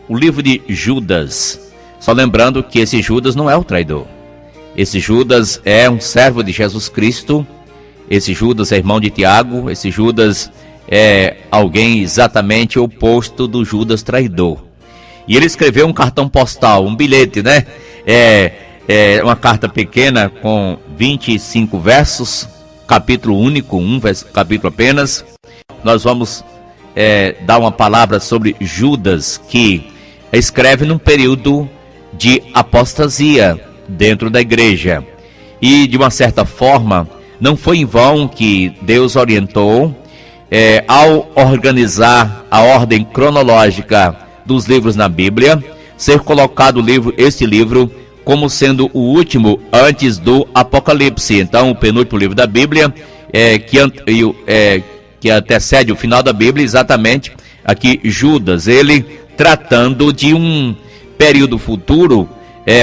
o livro de Judas. Só lembrando que esse Judas não é o traidor. Esse Judas é um servo de Jesus Cristo. Esse Judas é irmão de Tiago. Esse Judas é alguém exatamente oposto do Judas traidor. E ele escreveu um cartão postal, um bilhete, né? É uma carta pequena com 25 versos, capítulo único, capítulo apenas. Nós vamos dar uma palavra sobre Judas, que escreve num período de apostasia dentro da igreja. E de uma certa forma, não foi em vão que Deus orientou, ao organizar a ordem cronológica dos livros na Bíblia, ser colocado este livro como sendo o último antes do Apocalipse. Então, o penúltimo livro da Bíblia, que antecede o final da Bíblia, exatamente aqui Judas, ele tratando de um período futuro,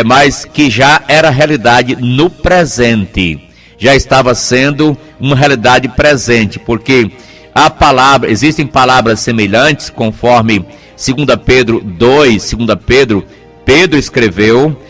mas que já era realidade no presente, já estava sendo uma realidade presente, porque existem palavras semelhantes, conforme 2 Pedro 2, Pedro escreveu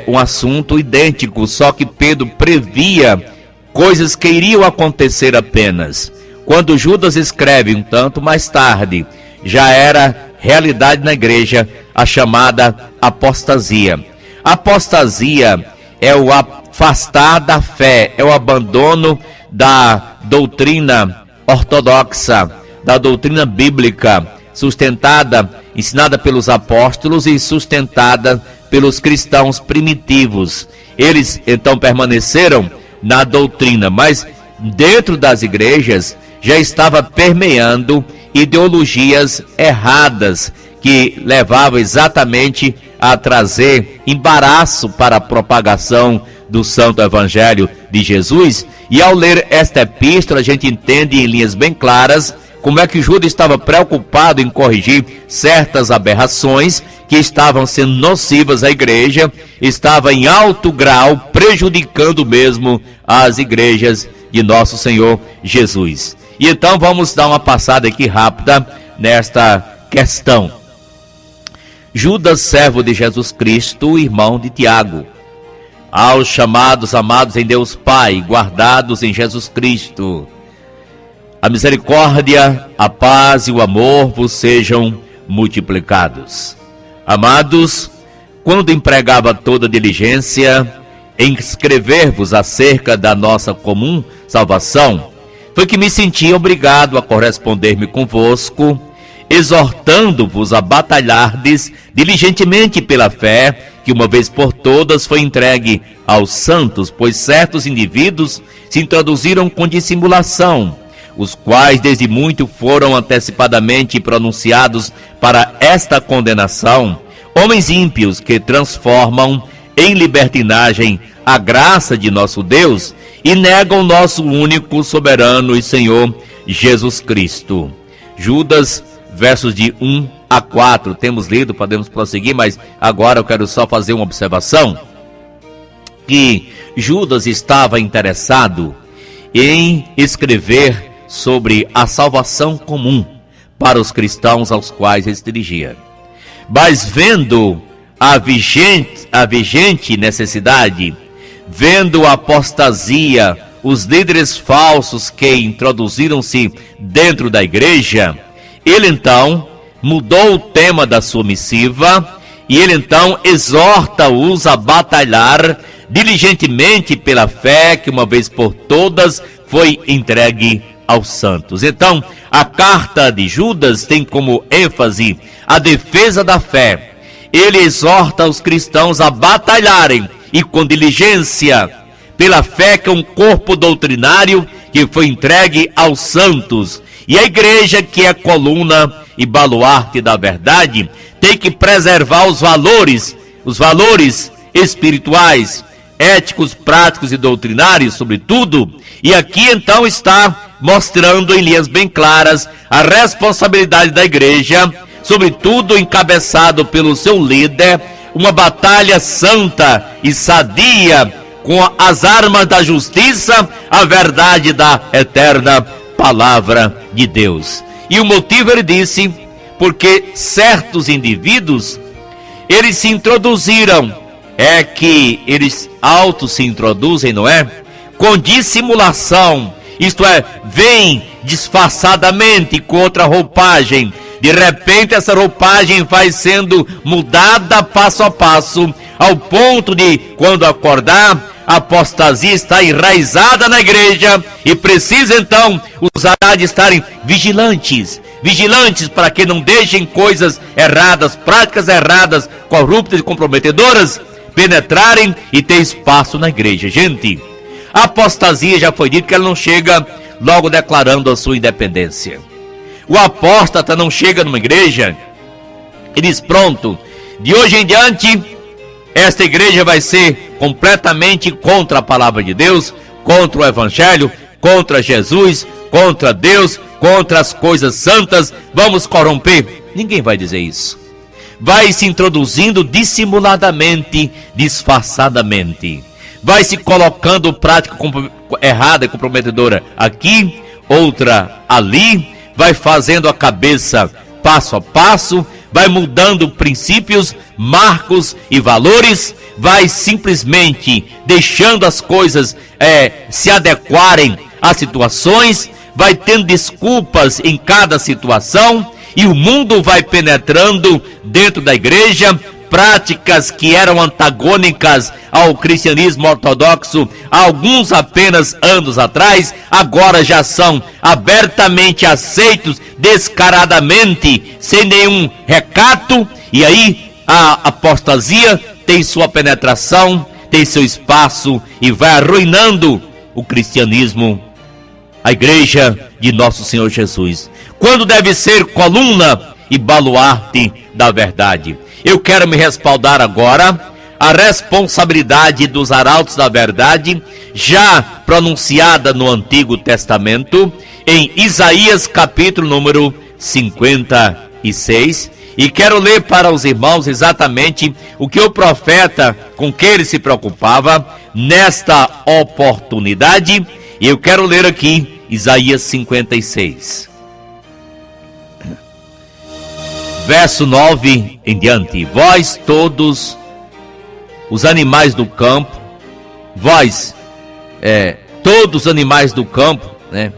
um assunto idêntico, só que Pedro previa coisas que iriam acontecer apenas. Quando Judas escreve um tanto mais tarde, já era realidade na igreja a chamada apostasia. Apostasia é o afastar da fé, é o abandono da doutrina ortodoxa, da doutrina bíblica, ensinada pelos apóstolos e sustentada pelos cristãos primitivos. Eles então permaneceram na doutrina, mas dentro das igrejas já estava permeando ideologias erradas que levavam exatamente a trazer embaraço para a propagação do Santo Evangelho de Jesus. E ao ler esta epístola, a gente entende em linhas bem claras como é que Judas estava preocupado em corrigir certas aberrações que estavam sendo nocivas à igreja, estava em alto grau prejudicando mesmo as igrejas de nosso Senhor Jesus. E então vamos dar uma passada aqui rápida nesta questão. Judas, servo de Jesus Cristo, irmão de Tiago, aos chamados, amados em Deus Pai, guardados em Jesus Cristo, a misericórdia, a paz e o amor vos sejam multiplicados. Amados, quando empregava toda diligência em escrever-vos acerca da nossa comum salvação, foi que me senti obrigado a corresponder-me convosco, exortando-vos a batalhardes diligentemente pela fé, que uma vez por todas foi entregue aos santos, pois certos indivíduos se introduziram com dissimulação, os quais desde muito foram antecipadamente pronunciados para esta condenação, homens ímpios que transformam em libertinagem a graça de nosso Deus e negam nosso único soberano e Senhor Jesus Cristo. Judas, versos de 1 a 4, temos lido, podemos prosseguir, mas agora eu quero só fazer uma observação, que Judas estava interessado em escrever sobre a salvação comum para os cristãos aos quais ele se dirigia. Mas vendo a vigente necessidade, vendo a apostasia, os líderes falsos que introduziram-se dentro da igreja, ele então mudou o tema da sua missiva e ele então exorta-os a batalhar diligentemente pela fé que uma vez por todas foi entregue aos santos. Então, a carta de Judas tem como ênfase a defesa da fé. Ele exorta os cristãos a batalharem e com diligência pela fé, que é um corpo doutrinário que foi entregue aos santos. E a igreja, que é coluna e baluarte da verdade, tem que preservar os valores espirituais, éticos, práticos e doutrinários, sobretudo. E aqui então está mostrando em linhas bem claras a responsabilidade da igreja, sobretudo encabeçado pelo seu líder, uma batalha santa e sadia com as armas da justiça, a verdade da eterna palavra de Deus. E o motivo, ele disse, porque certos indivíduos, eles se introduziram, eles se introduzem, não é? Com dissimulação, isto é, vem disfarçadamente com outra roupagem. De repente essa roupagem vai sendo mudada passo a passo, ao ponto de, quando acordar, a apostasia está enraizada na igreja e precisa então usar de estarem vigilantes para que não deixem coisas erradas, práticas erradas, corruptas e comprometedoras penetrarem e ter espaço na igreja. Gente, a apostasia, já foi dito que ela não chega logo declarando a sua independência. O apóstata não chega numa igreja e diz: pronto, de hoje em diante esta igreja vai ser completamente contra a palavra de Deus, contra o evangelho, contra Jesus, contra Deus, contra as coisas santas, vamos corromper. Ninguém vai dizer isso. Vai se introduzindo dissimuladamente, disfarçadamente. Vai se colocando prática errada e comprometedora aqui, outra ali, vai fazendo a cabeça passo a passo, vai mudando princípios, marcos e valores, vai simplesmente deixando as coisas se adequarem às situações, vai tendo desculpas em cada situação, e o mundo vai penetrando dentro da igreja. Práticas que eram antagônicas ao cristianismo ortodoxo há alguns apenas anos atrás, agora já são abertamente aceitos, descaradamente, sem nenhum recato, e aí a apostasia tem sua penetração, tem seu espaço e vai arruinando o cristianismo, a igreja de nosso Senhor Jesus, quando deve ser coluna e baluarte da verdade. Eu quero me respaldar agora a responsabilidade dos arautos da verdade, já pronunciada no Antigo Testamento, em Isaías capítulo número 56, e quero ler para os irmãos exatamente o que o profeta, com que ele se preocupava nesta oportunidade, e eu quero ler aqui Isaías 56. Verso 9 em diante: vós todos os animais do campo, todos os animais do campo, né?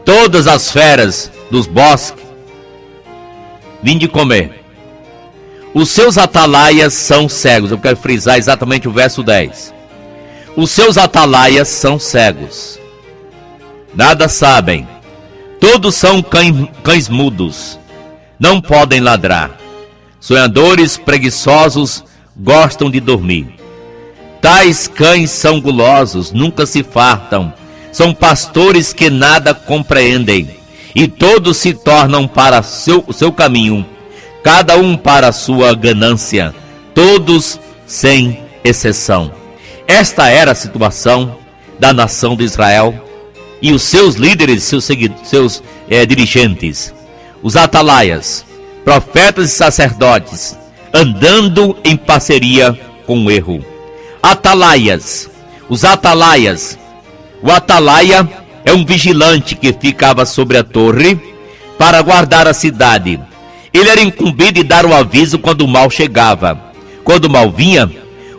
Todas as feras dos bosques, vinde comer. Os seus atalaias são cegos. Eu quero frisar exatamente o verso 10. Os seus atalaias são cegos, nada sabem, todos são cães mudos, não podem ladrar. Sonhadores preguiçosos gostam de dormir. Tais cães são gulosos, nunca se fartam. São pastores que nada compreendem. E todos se tornam para o seu caminho, cada um para a sua ganância, todos sem exceção. Esta era a situação da nação de Israel e os seus líderes, seus dirigentes. Os atalaias, profetas e sacerdotes, andando em parceria com o erro. Atalaias, os atalaias. O atalaia é um vigilante que ficava sobre a torre para guardar a cidade. Ele era incumbido de dar o aviso quando o mal chegava. Quando o mal vinha,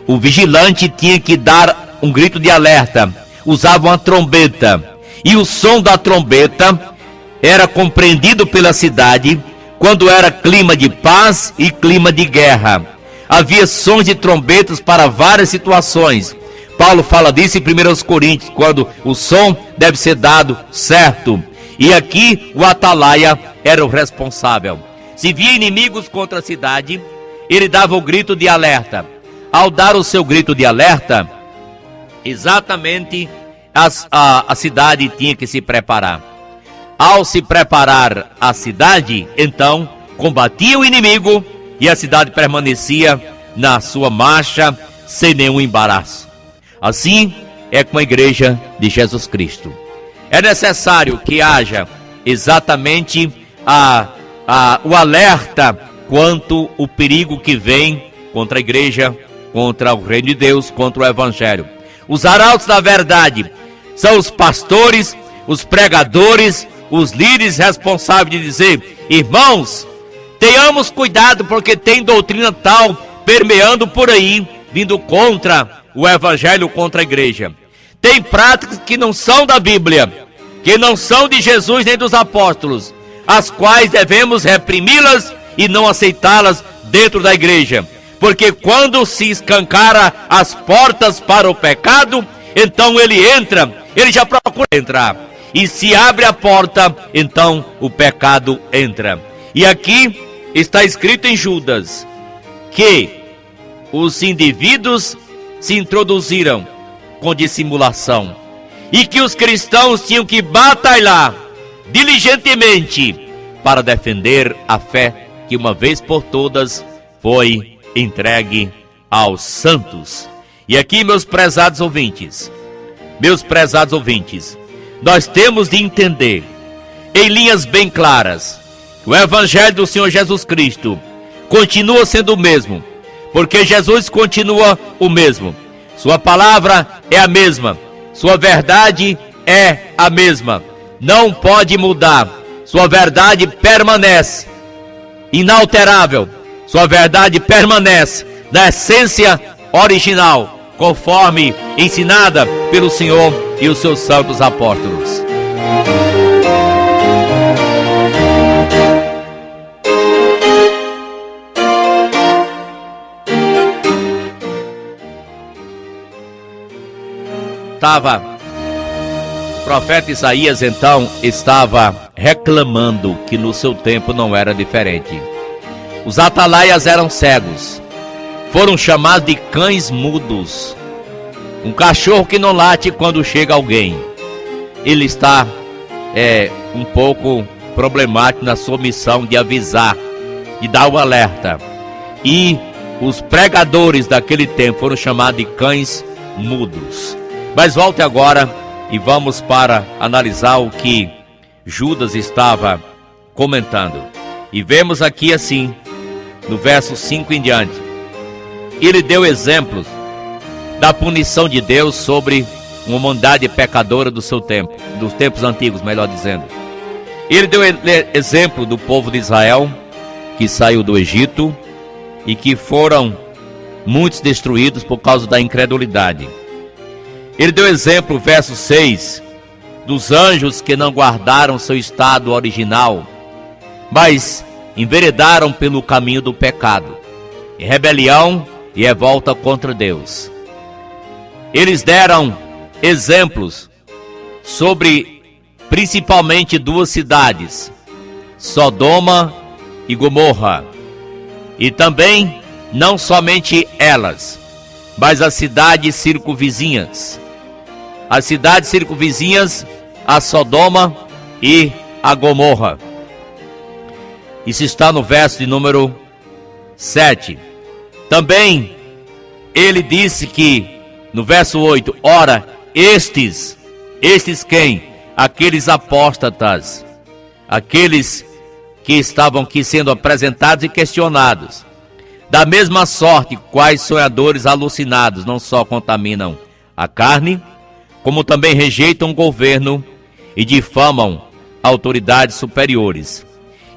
o vigilante tinha que dar um grito de alerta. Usava uma trombeta. E o som da trombeta era compreendido pela cidade quando era clima de paz e clima de guerra. Havia sons de trombetas para várias situações. Paulo fala disso em 1 Coríntios, quando o som deve ser dado certo. E aqui o atalaia era o responsável. Se via inimigos contra a cidade, ele dava o grito de alerta. Ao dar o seu grito de alerta, exatamente a cidade tinha que se preparar. Ao se preparar a cidade, então combatia o inimigo e a cidade permanecia na sua marcha sem nenhum embaraço. Assim é com a igreja de Jesus Cristo. É necessário que haja exatamente o alerta quanto o perigo que vem contra a igreja, contra o reino de Deus, contra o evangelho. Os arautos da verdade são os pastores, os pregadores, os líderes responsáveis de dizer: irmãos, tenhamos cuidado, porque tem doutrina tal permeando por aí, vindo contra o evangelho, contra a igreja. Tem práticas que não são da Bíblia, que não são de Jesus nem dos apóstolos, as quais devemos reprimi-las e não aceitá-las dentro da igreja. Porque quando se escancara as portas para o pecado, então ele entra, ele já procura entrar. E se abre a porta, então o pecado entra. E aqui está escrito em Judas que os indivíduos se introduziram com dissimulação e que os cristãos tinham que batalhar diligentemente para defender a fé que uma vez por todas foi entregue aos santos. E aqui, meus prezados ouvintes, nós temos de entender em linhas bem claras que o evangelho do Senhor Jesus Cristo continua sendo o mesmo, porque Jesus continua o mesmo. Sua palavra é a mesma, sua verdade é a mesma, não pode mudar, sua verdade permanece inalterável, sua verdade permanece na essência original, conforme ensinada pelo Senhor e os seus santos apóstolos. O profeta Isaías então estava reclamando que no seu tempo não era diferente. Os atalaias eram cegos, foram chamados de cães mudos. Um cachorro que não late quando chega alguém. Ele está um pouco problemático na sua missão de avisar, de dar o alerta. E os pregadores daquele tempo foram chamados de cães mudos. Mas volte agora e vamos para analisar o que Judas estava comentando. E vemos aqui assim, no verso 5 em diante, ele deu exemplos da punição de Deus sobre uma humanidade pecadora do seu tempo, dos tempos antigos, melhor dizendo. Ele deu exemplo do povo de Israel, que saiu do Egito e que foram muitos destruídos por causa da incredulidade. Ele deu exemplo, verso 6, dos anjos que não guardaram seu estado original, mas enveredaram pelo caminho do pecado, em rebelião e revolta contra Deus. Eles deram exemplos sobre principalmente duas cidades, Sodoma e Gomorra, e também não somente elas, mas as cidades circunvizinhas. As cidades circunvizinhas a Sodoma e a Gomorra. Isso está no verso de número 7. Também ele disse que, no verso 8, ora, estes quem? Aqueles apóstatas, aqueles que estavam aqui sendo apresentados e questionados. Da mesma sorte, quais sonhadores alucinados não só contaminam a carne, como também rejeitam o governo e difamam autoridades superiores.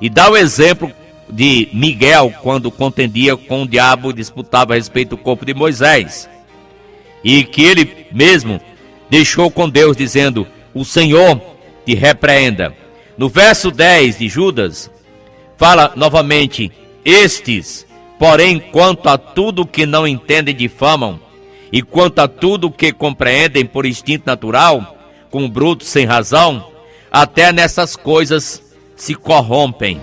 E dá o exemplo de Miguel, quando contendia com o diabo, disputava a respeito do corpo de Moisés, e que ele mesmo deixou com Deus, dizendo: o Senhor te repreenda. No verso 10 de Judas, fala novamente: estes, porém, quanto a tudo que não entendem, difamam, e quanto a tudo que compreendem por instinto natural, com brutos sem razão, até nessas coisas se corrompem.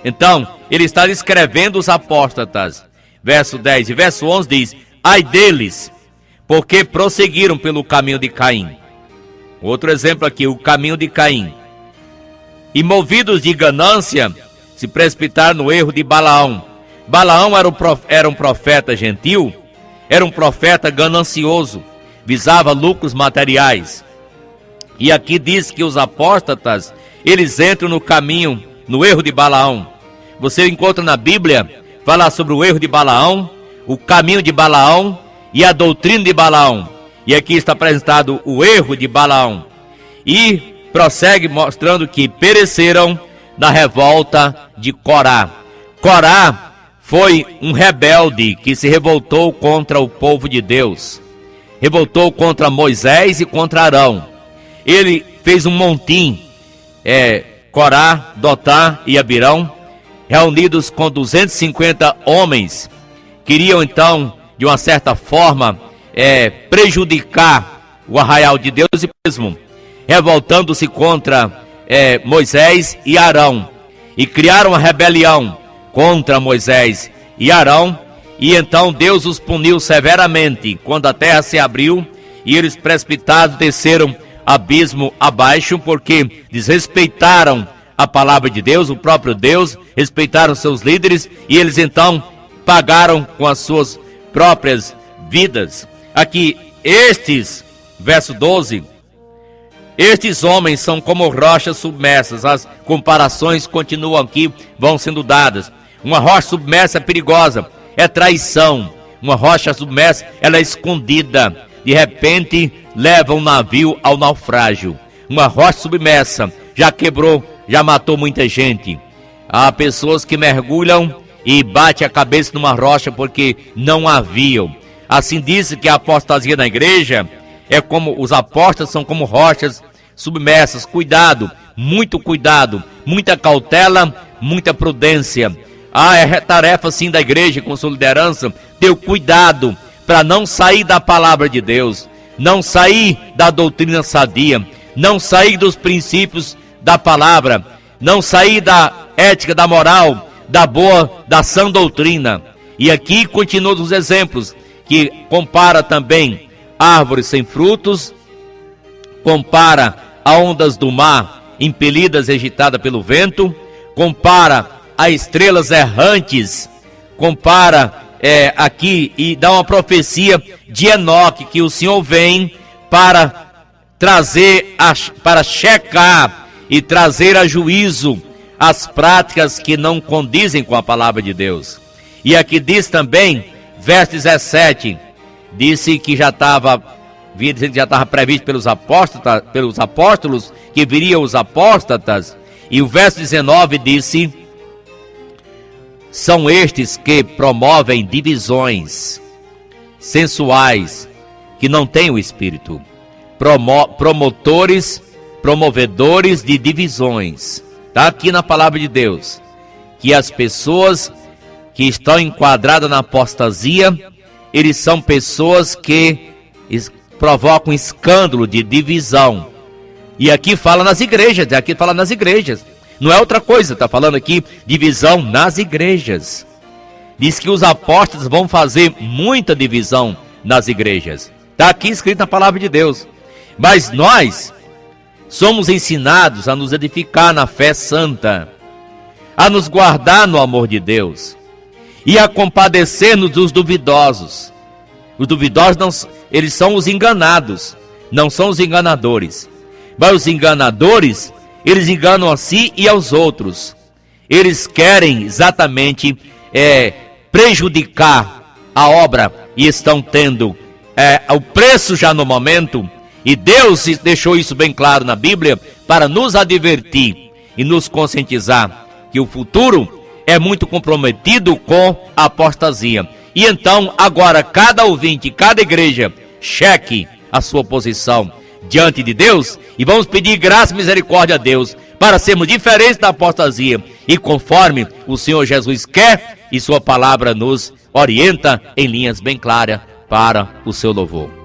Então, ele está descrevendo os apóstatas. Verso 10 e verso 11 diz: ai deles, porque prosseguiram pelo caminho de Caim. Outro exemplo aqui, o caminho de Caim. E movidos de ganância, se precipitaram no erro de Balaão. Balaão era um profeta gentil, era um profeta ganancioso, visava lucros materiais. E aqui diz que os apóstatas, eles entram no caminho, no erro de Balaão. Você encontra na Bíblia falar sobre o erro de Balaão, o caminho de Balaão e a doutrina de Balaão. E aqui está apresentado o erro de Balaão. E prossegue mostrando que pereceram na revolta de Corá. Corá foi um rebelde que se revoltou contra o povo de Deus. Revoltou contra Moisés e contra Arão. Ele fez um montim, Corá, Dotã e Abirão, reunidos com 250 homens, queriam então, de uma certa forma, prejudicar o arraial de Deus e mesmo, revoltando-se contra Moisés e Arão, e criaram uma rebelião contra Moisés e Arão, e então Deus os puniu severamente, quando a terra se abriu, e eles precipitados desceram abismo abaixo, porque desrespeitaram a palavra de Deus, o próprio Deus, respeitaram seus líderes, e eles então pagaram com as suas próprias vidas. Aqui, verso 12, estes homens são como rochas submersas. As comparações continuam aqui, vão sendo dadas. Uma rocha submersa é perigosa, é traição. Uma rocha submersa, ela é escondida, de repente leva um navio ao naufrágio. Uma rocha submersa já quebrou, já matou muita gente. Há pessoas que mergulham e batem a cabeça numa rocha porque não haviam. Assim diz que a apostasia na igreja é como os apóstolos são como rochas submersas. Cuidado, muita cautela, muita prudência. É tarefa sim da igreja com sua liderança ter cuidado para não sair da palavra de Deus, não sair da doutrina sadia, não sair dos princípios da palavra, não sair da ética, da moral, da sã doutrina. E aqui continua os exemplos, que compara também árvores sem frutos, compara a ondas do mar impelidas e agitadas pelo vento, compara a estrelas errantes, compara aqui e dá uma profecia de Enoque, que o Senhor vem para trazer, para checar e trazer a juízo as práticas que não condizem com a palavra de Deus. E aqui diz também, verso 17, disse que já estava previsto pelos apóstolos, que viriam os apóstatas. E o verso 19 disse: são estes que promovem divisões sensuais, que não têm o Espírito, promovedores de divisões. Está aqui na palavra de Deus, que as pessoas que estão enquadradas na apostasia, eles são pessoas que provocam escândalo de divisão. E aqui fala nas igrejas, não é outra coisa, está falando aqui divisão nas igrejas. Diz que os apóstolos vão fazer muita divisão nas igrejas. Está aqui escrito na palavra de Deus. Mas nós somos ensinados a nos edificar na fé santa, a nos guardar no amor de Deus e a compadecer-nos dos duvidosos. Os duvidosos, eles são os enganados, não são os enganadores. Mas os enganadores, eles enganam a si e aos outros. Eles querem exatamente prejudicar a obra e estão tendo o preço já no momento. E Deus deixou isso bem claro na Bíblia para nos advertir e nos conscientizar que o futuro é muito comprometido com a apostasia. E então, agora, cada ouvinte, cada igreja, cheque a sua posição diante de Deus e vamos pedir graça e misericórdia a Deus para sermos diferentes da apostasia e conforme o Senhor Jesus quer e sua palavra nos orienta em linhas bem claras para o seu louvor.